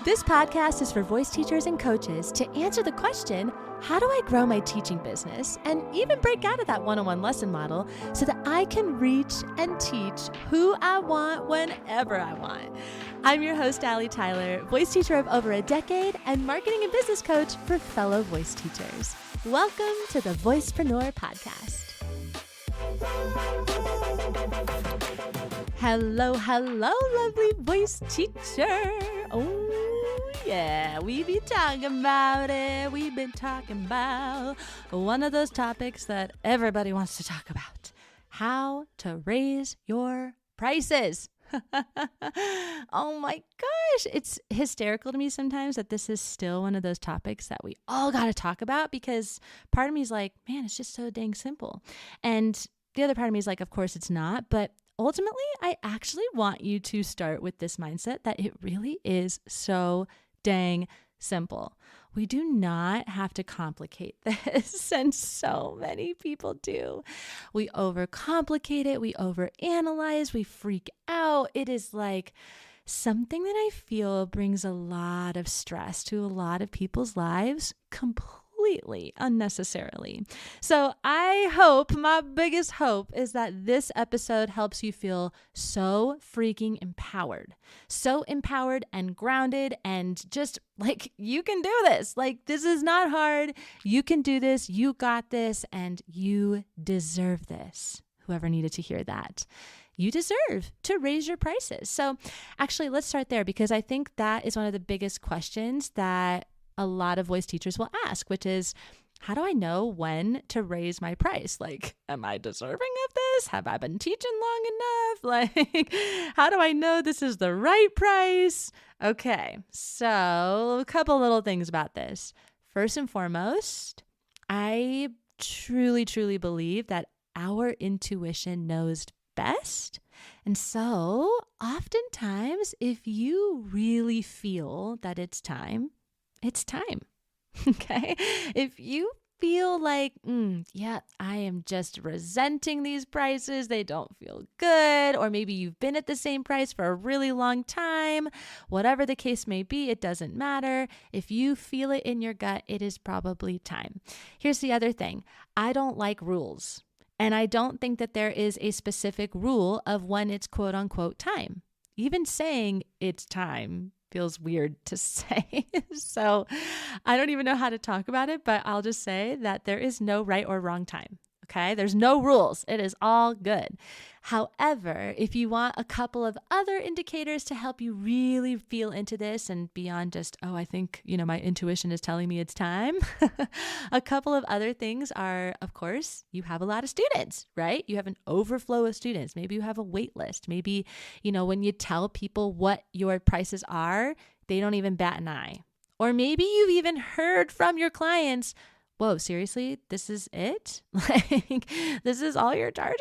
This podcast is for voice teachers and coaches to answer the question, how do I grow my teaching business and even break out of that one-on-one lesson model so that I can reach and teach who I want whenever I want? I'm your host, Allie Tyler, voice teacher of over a decade and marketing and business coach for fellow voice teachers. Welcome to the Voicepreneur podcast. Hello, lovely voice teacher. Oh, yeah, we be talking about it. We've been talking about one of those topics that everybody wants to talk about. How to raise your prices. Oh my gosh. It's hysterical to me sometimes that this is still one of those topics that we all got to talk about, because part of me is like, man, it's just so dang simple. And the other part of me is like, of course it's not. But ultimately, I actually want you to start with this mindset that it really is so dang simple. We do not have to complicate this, and so many people do. We overcomplicate it, we overanalyze, we freak out. It is like something that I feel brings a lot of stress to a lot of people's lives completely unnecessarily. So I hope, my biggest hope is that this episode helps you feel so freaking empowered. So empowered and grounded and just like, you can do this. Like, this is not hard. You can do this. You got this, and you deserve this. Whoever needed to hear that. You deserve to raise your prices. So actually, let's start there, because I think that is one of the biggest questions that a lot of voice teachers will ask, which is, how do I know when to raise my price? Like, am I deserving of this? Have I been teaching long enough? Like, how do I know this is the right price? Okay, so a couple little things about this. First and foremost, I truly believe that our intuition knows best. And so oftentimes, if you really feel that it's time, it's time. Okay. If you feel like, I am just resenting these prices, they don't feel good, or maybe you've been at the same price for a really long time, whatever the case may be, it doesn't matter. If you feel it in your gut, it is probably time. Here's the other thing. I don't like rules. And I don't think that there is a specific rule of when it's quote unquote time. Even saying it's time feels weird to say. So I don't even know how to talk about it, but I'll just say that there is no right or wrong time. Okay. There's no rules. It is all good. However, if you want a couple of other indicators to help you really feel into this and beyond just, I think, my intuition is telling me it's time. A couple of other things are, of course, you have a lot of students, right? You have an overflow of students. Maybe you have a wait list. Maybe, when you tell people what your prices are, they don't even bat an eye. Or maybe you've even heard from your clients, whoa, seriously, this is it? Like, this is all you're charging?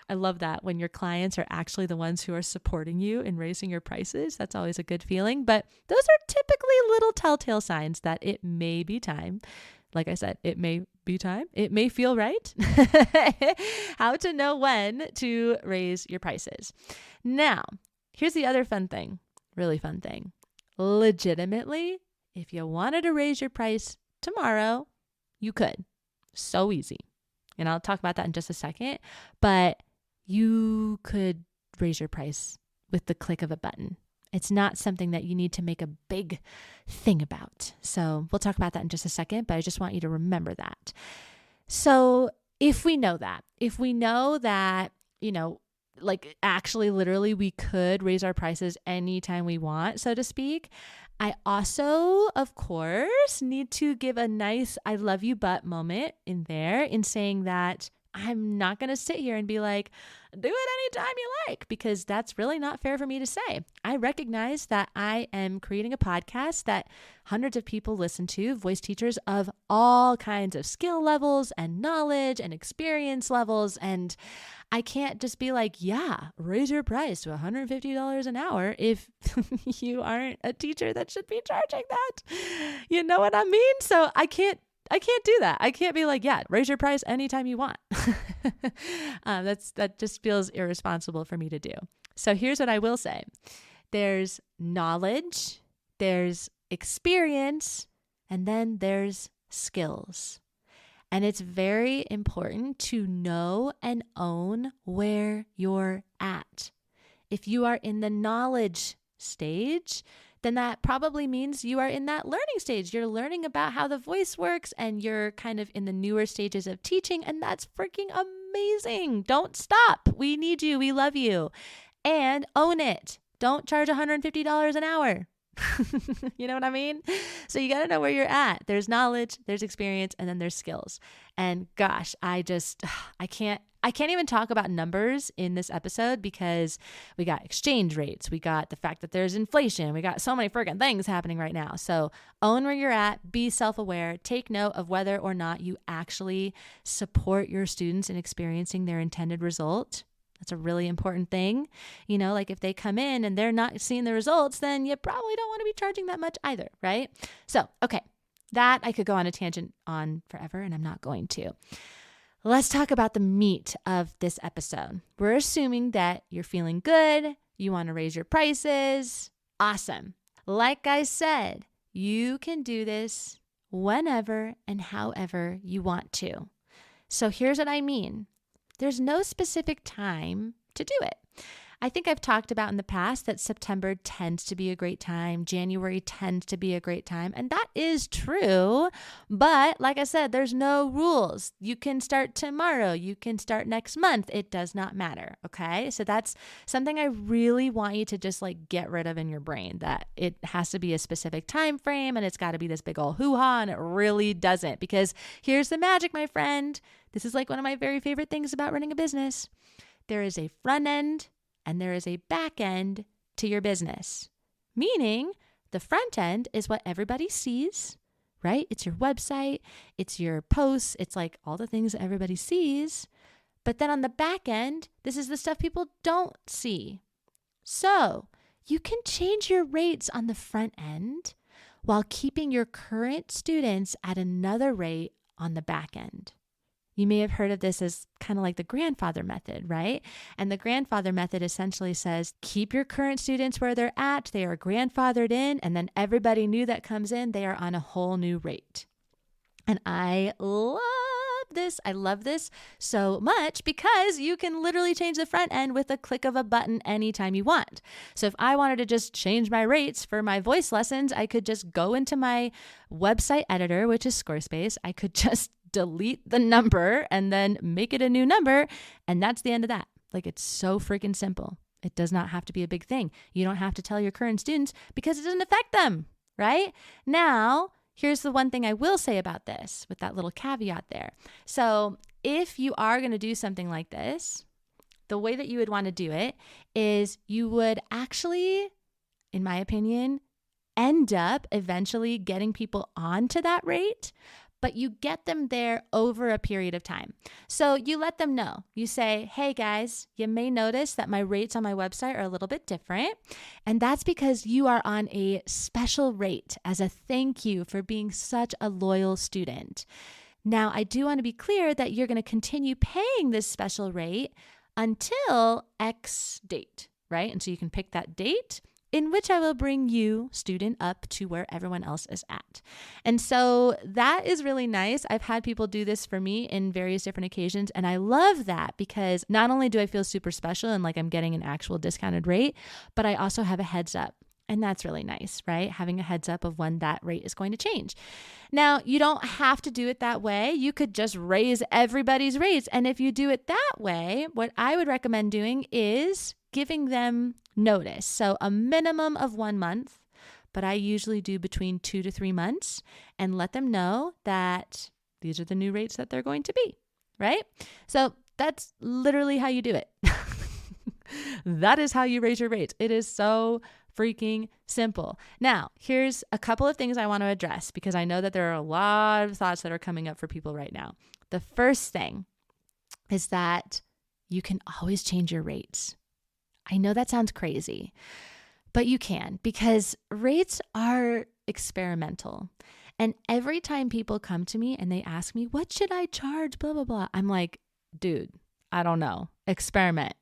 I love that when your clients are actually the ones who are supporting you in raising your prices. That's always a good feeling. But those are typically little telltale signs that it may be time. Like I said, it may be time. It may feel right. How to know when to raise your prices. Now, here's the other fun thing, really fun thing. Legitimately, if you wanted to raise your price tomorrow, you could. So easy. And I'll talk about that in just a second. But you could raise your price with the click of a button. It's not something that you need to make a big thing about. So we'll talk about that in just a second, but I just want you to remember that. So if we know that, like actually literally we could raise our prices anytime we want, so to speak, I also, of course, need to give a nice I love you but moment in there in saying that I'm not going to sit here and be like, do it anytime you like, because that's really not fair for me to say. I recognize that I am creating a podcast that hundreds of people listen to, voice teachers of all kinds of skill levels and knowledge and experience levels. And I can't just be like, raise your price to $150 an hour if you aren't a teacher that should be charging that. You know what I mean? So I can't do that. I can't be like, raise your price anytime you want. That just feels irresponsible for me to do. So here's what I will say. There's knowledge there's experience, and then there's skills. And it's very important to know and own where you're at. If you are in the knowledge stage, then that probably means you are in that learning stage. You're learning about how the voice works and you're kind of in the newer stages of teaching, and that's freaking amazing. Don't stop. We need you. We love you. And own it. Don't charge $150 an hour. You know what I mean? So you got to know where you're at. There's knowledge, there's experience, and then there's skills. And gosh, I can't even talk about numbers in this episode because we got exchange rates. We got the fact that there's inflation. We got so many friggin' things happening right now. So own where you're at, be self-aware, take note of whether or not you actually support your students in experiencing their intended result. That's a really important thing. You know, like if they come in and they're not seeing the results, then you probably don't want to be charging that much either, right? So, okay, that I could go on a tangent on forever, and I'm not going to. Let's talk about the meat of this episode. We're assuming that you're feeling good, you want to raise your prices. Awesome. Like I said, you can do this whenever and however you want to. So here's what I mean. There's no specific time to do it. I think I've talked about in the past that September tends to be a great time. January tends to be a great time. And that is true. But like I said, there's no rules. You can start tomorrow. You can start next month. It does not matter. Okay. So that's something I really want you to just like get rid of in your brain, that it has to be a specific time frame and it's got to be this big old hoo-ha, and it really doesn't. Because here's the magic, my friend. This is like one of my very favorite things about running a business. There is a front end and there is a back end to your business. Meaning the front end is what everybody sees, right? It's your website, it's your posts, it's like all the things that everybody sees. But then on the back end, this is the stuff people don't see. So you can change your rates on the front end while keeping your current students at another rate on the back end. You may have heard of this as kind of like the grandfather method, right? And the grandfather method essentially says, keep your current students where they're at, they are grandfathered in, and then everybody new that comes in, they are on a whole new rate. And I love this. I love this so much because you can literally change the front end with a click of a button anytime you want. So if I wanted to just change my rates for my voice lessons, I could just go into my website editor, which is Squarespace. I could just delete the number and then make it a new number. And that's the end of that. Like, it's so freaking simple. It does not have to be a big thing. You don't have to tell your current students because it doesn't affect them, right? Now, here's the one thing I will say about this with that little caveat there. So if you are going to do something like this, the way that you would want to do it is you would actually, in my opinion, end up eventually getting people onto that rate, but you get them there over a period of time. So you let them know. You say, hey guys, you may notice that my rates on my website are a little bit different. And that's because you are on a special rate as a thank you for being such a loyal student. Now, I do want to be clear that you're going to continue paying this special rate until X date, right? And so you can pick that date in which I will bring you, student, up to where everyone else is at. And so that is really nice. I've had people do this for me in various different occasions, and I love that because not only do I feel super special and like I'm getting an actual discounted rate, but I also have a heads up. And that's really nice, right? Having a heads up of when that rate is going to change. Now, you don't have to do it that way. You could just raise everybody's rates. And if you do it that way, what I would recommend doing is giving them notice. So a minimum of 1 month, but I usually do between 2 to 3 months, and let them know that these are the new rates that they're going to be, right? So that's literally how you do it. That is how you raise your rates. It is so freaking simple. Now, here's a couple of things I want to address because I know that there are a lot of thoughts that are coming up for people right now. The first thing is that you can always change your rates. I know that sounds crazy, but you can, because rates are experimental. And every time people come to me and they ask me, what should I charge? Blah, blah, blah. I'm like, dude, I don't know. Experiment.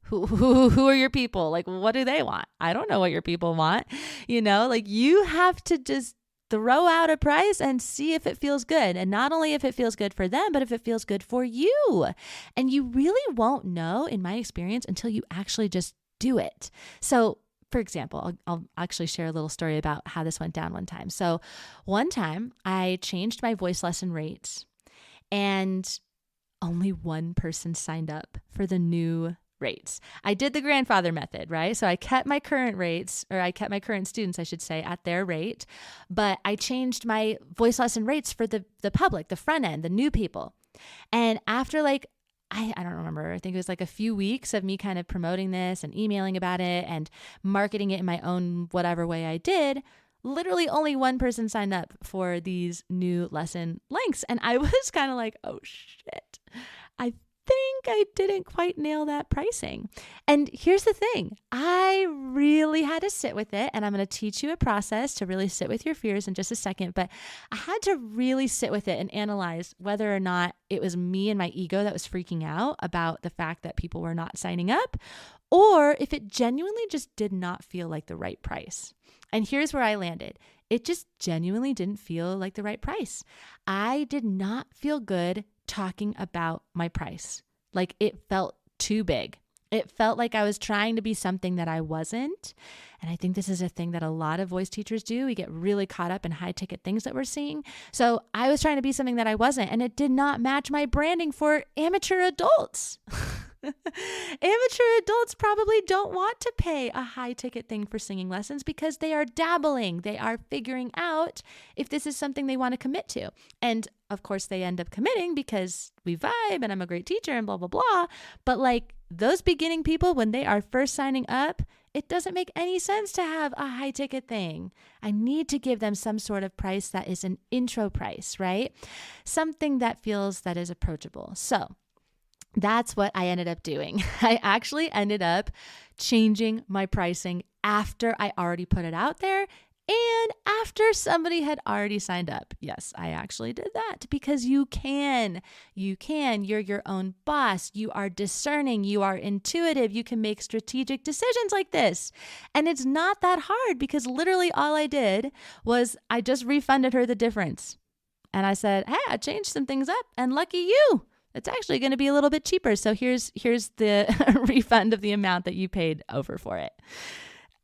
Who are your people? Like, what do they want? I don't know what your people want. Like you have to just throw out a price and see if it feels good. And not only if it feels good for them, but if it feels good for you. And you really won't know, in my experience, until you actually just do it. So for example, I'll actually share a little story about how this went down one time. So one time I changed my voice lesson rates and only one person signed up for the new rates. I did the grandfather method, right? So I kept my current rates, or I kept my current students, I should say, at their rate, but I changed my voice lesson rates for the public, the front end, the new people. And after I don't remember, I think it was like a few weeks of me kind of promoting this and emailing about it and marketing it in my own whatever way I did, literally only one person signed up for these new lesson lengths. And I was kind of like, oh shit, I think I didn't quite nail that pricing. And here's the thing, I really had to sit with it, and I'm going to teach you a process to really sit with your fears in just a second, but I had to really sit with it and analyze whether or not it was me and my ego that was freaking out about the fact that people were not signing up, or if it genuinely just did not feel like the right price. And here's where I landed. It just genuinely didn't feel like the right price. I did not feel good talking about my price. Like it felt too big. It felt like I was trying to be something that I wasn't. And I think this is a thing that a lot of voice teachers do. We get really caught up in high ticket things that we're seeing. So I was trying to be something that I wasn't, and it did not match my branding for amateur adults. Amateur adults probably don't want to pay a high ticket thing for singing lessons because they are dabbling. They are figuring out if this is something they want to commit to. And of course they end up committing because we vibe and I'm a great teacher and blah, blah, blah. But like those beginning people, when they are first signing up, it doesn't make any sense to have a high ticket thing. I need to give them some sort of price that is an intro price, right? Something that feels that is approachable. So that's what I ended up doing. I actually ended up changing my pricing after I already put it out there and after somebody had already signed up. Yes, I actually did that because you can. You're your own boss. You are discerning. You are intuitive. You can make strategic decisions like this. And it's not that hard because literally all I did was I just refunded her the difference. And I said, hey, I changed some things up and lucky you. It's actually going to be a little bit cheaper. So here's the refund of the amount that you paid over for it.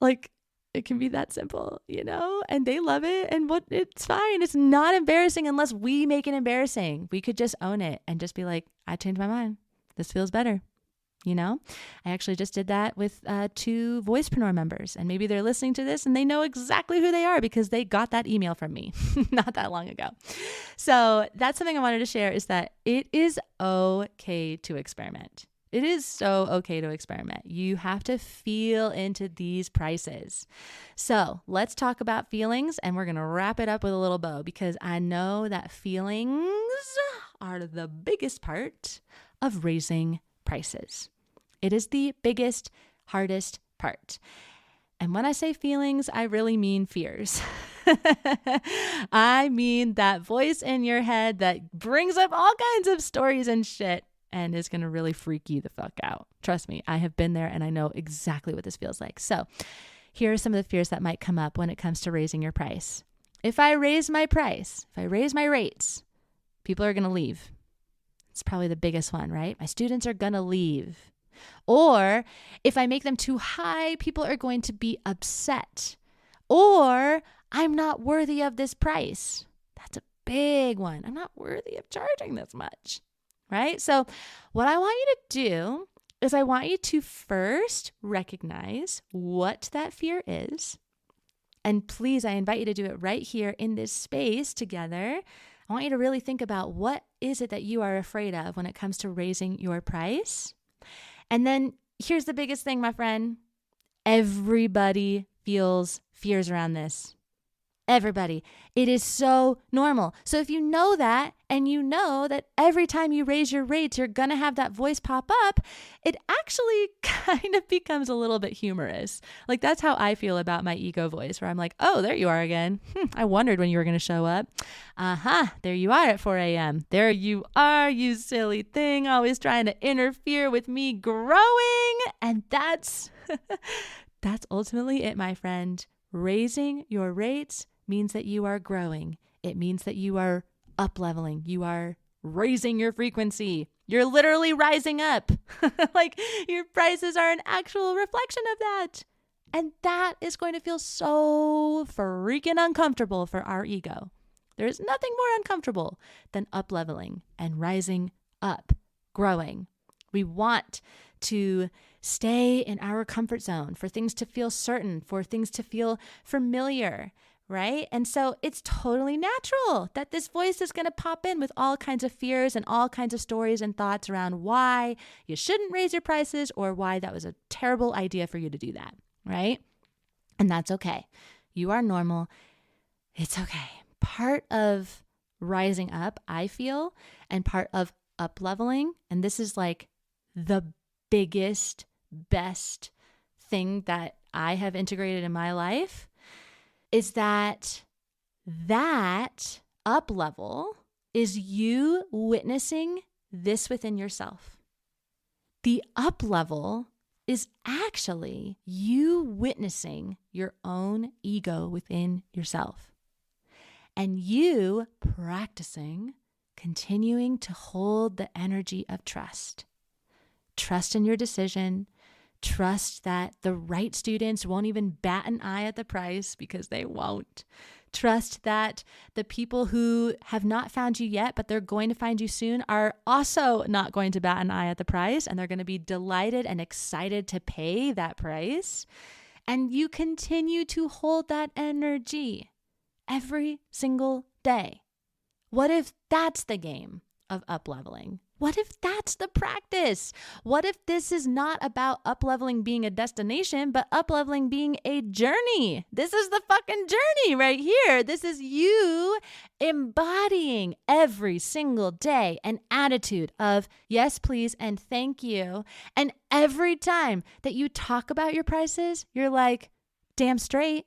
Like it can be that simple, and they love it. And it's fine. It's not embarrassing unless we make it embarrassing. We could just own it and just be like, I changed my mind. This feels better. I actually just did that with 2 Voicepreneur members, and maybe they're listening to this and they know exactly who they are because they got that email from me not that long ago. So that's something I wanted to share, is that it is okay to experiment. It is so okay to experiment. You have to feel into these prices. So let's talk about feelings, and we're going to wrap it up with a little bow because I know that feelings are the biggest part of raising prices. It is the biggest, hardest part. And when I say feelings, I really mean fears. I mean that voice in your head that brings up all kinds of stories and shit and is going to really freak you the fuck out. Trust me, I have been there and I know exactly what this feels like. So here are some of the fears that might come up when it comes to raising your price. If I raise my price, if I raise my rates, people are going to leave. It's probably the biggest one, right? My students are going to leave. Or if I make them too high, people are going to be upset. Or I'm not worthy of this price. That's a big one. I'm not worthy of charging this much, right? So what I want you to do is I want you to first recognize what that fear is. And please, I invite you to do it right here in this space together. I want you to really think about what is it that you are afraid of when it comes to raising your price. And then here's the biggest thing, my friend. Everybody feels fears around this. everybody. It is so normal. So if you know that, and you know that every time you raise your rates, you're going to have that voice pop up, it actually kind of becomes a little bit humorous. Like that's how I feel about my ego voice, where I'm like, oh, there you are again. I wondered when you were going to show up. There you are at 4 a.m. There you are, you silly thing, always trying to interfere with me growing. And that's ultimately it, my friend. Raising your rates means that you are growing. It means that you are up-leveling. You are raising your frequency. You're literally rising up. Like your prices are an actual reflection of that. And that is going to feel so freaking uncomfortable for our ego. There is nothing more uncomfortable than up-leveling and rising up, growing. We want to stay in our comfort zone, for things to feel certain, for things to feel familiar, right? And so it's totally natural that this voice is going to pop in with all kinds of fears and all kinds of stories and thoughts around why you shouldn't raise your prices or why that was a terrible idea for you to do that, right? And that's okay. You are normal. It's okay. Part of rising up, I feel, and part of up leveling, and this is like the biggest, best thing that I have integrated in my life, is that up level is you witnessing this within yourself. The up level is actually you witnessing your own ego within yourself. And you practicing, continuing to hold the energy of trust. Trust in your decision. Trust that the right students won't even bat an eye at the price, because they won't. Trust that the people who have not found you yet, but they're going to find you soon, are also not going to bat an eye at the price, and they're going to be delighted and excited to pay that price. And you continue to hold that energy every single day. What if that's the game of up-leveling? What if that's the practice? What if this is not about up-leveling being a destination, but up-leveling being a journey? This is the fucking journey right here. This is you embodying every single day an attitude of yes, please, and thank you. And every time that you talk about your prices, you're like, damn straight.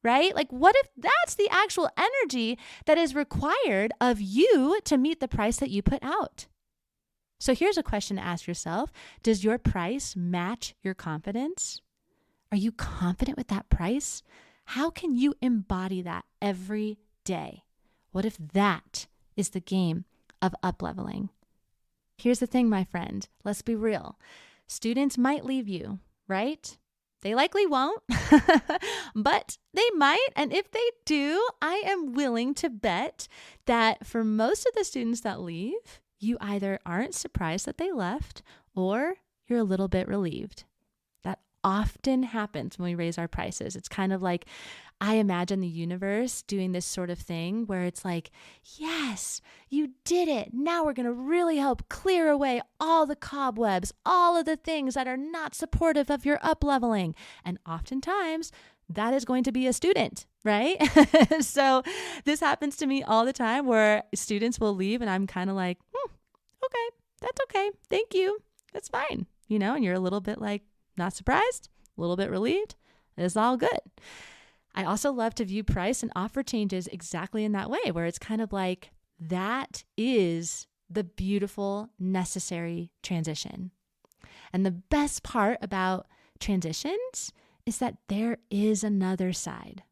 Right? Like, what if that's the actual energy that is required of you to meet the price that you put out? So here's a question to ask yourself. Does your price match your confidence? Are you confident with that price? How can you embody that every day? What if that is the game of up-leveling? Here's the thing, my friend. Let's be real. Students might leave you, right? They likely won't, but they might. And if they do, I am willing to bet that for most of the students that leave, you either aren't surprised that they left or you're a little bit relieved. That often happens when we raise our prices. It's kind of like, I imagine the universe doing this sort of thing where it's like, yes, you did it. Now we're going to really help clear away all the cobwebs, all of the things that are not supportive of your up-leveling. And oftentimes that is going to be a student, right? So this happens to me all the time where students will leave and I'm kind of like, okay, that's okay. Thank you. That's fine. And you're a little bit like, not surprised, a little bit relieved. It's all good. I also love to view price and offer changes exactly in that way, where it's kind of like that is the beautiful, necessary transition. And the best part about transitions is that there is another side.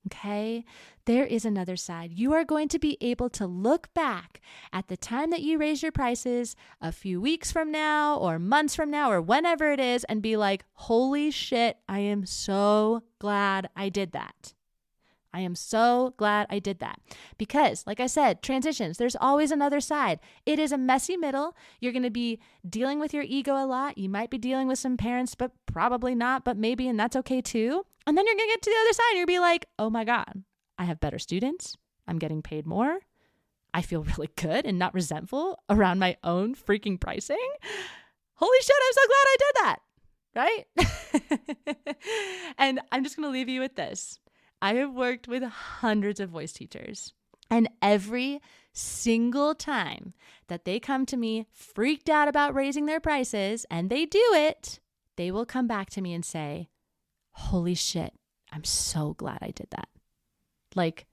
Okay? There is another side. You are going to be able to look back at the time that you raised your prices a few weeks from now or months from now or whenever it is and be like, holy shit, I am so glad I did that. I am so glad I did that. Because, like I said, transitions, there's always another side. It is a messy middle. You're going to be dealing with your ego a lot. You might be dealing with some parents, but probably not, but maybe, and that's okay too. And then you're going to get to the other side and you're going to be like, oh my God, I have better students. I'm getting paid more. I feel really good and not resentful around my own freaking pricing. Holy shit, I'm so glad I did that. Right? And I'm just going to leave you with this. I have worked with hundreds of voice teachers, and every single time that they come to me freaked out about raising their prices, and they do it, they will come back to me and say, holy shit, I'm so glad I did that. Like,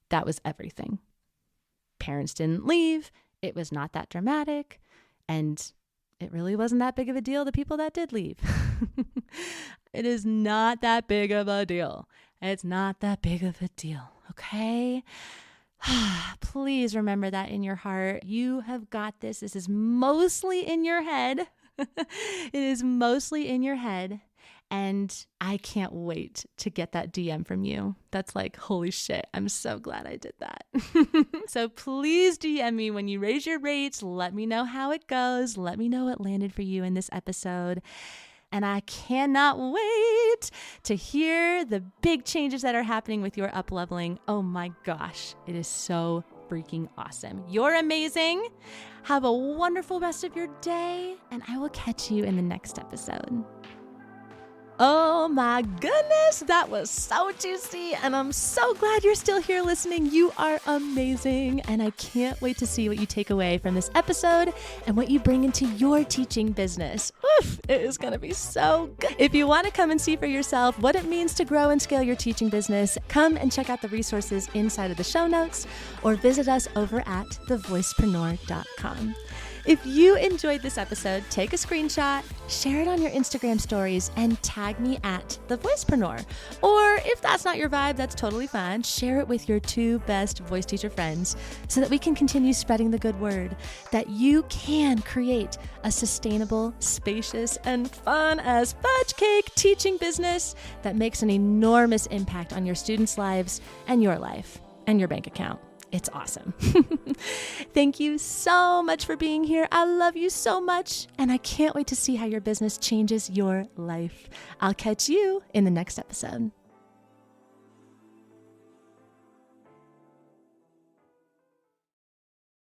that was everything. Parents didn't leave. It was not that dramatic. And it really wasn't that big of a deal to people that did leave. It is not that big of a deal. It's not that big of a deal, okay? Please remember that in your heart. You have got this. This is mostly in your head. It is mostly in your head. And I can't wait to get that DM from you. That's like, holy shit, I'm so glad I did that. So please DM me when you raise your rates. Let me know how it goes. Let me know what landed for you in this episode. And I cannot wait to hear the big changes that are happening with your up-leveling. Oh my gosh, it is so freaking awesome. You're amazing. Have a wonderful rest of your day, and I will catch you in the next episode. Oh my goodness, that was so juicy, and I'm so glad you're still here listening. You are amazing, and I can't wait to see what you take away from this episode and what you bring into your teaching business. Oof, it is going to be so good. If you want to come and see for yourself what it means to grow and scale your teaching business, come and check out the resources inside of the show notes or visit us over at thevoicepreneur.com. If you enjoyed this episode, take a screenshot, share it on your Instagram stories, and tag me at The Voicepreneur. Or if that's not your vibe, that's totally fine. Share it with your 2 best voice teacher friends so that we can continue spreading the good word that you can create a sustainable, spacious, and fun as fudge cake teaching business that makes an enormous impact on your students' lives and your life and your bank account. It's awesome. Thank you so much for being here. I love you so much, and I can't wait to see how your business changes your life. I'll catch you in the next episode.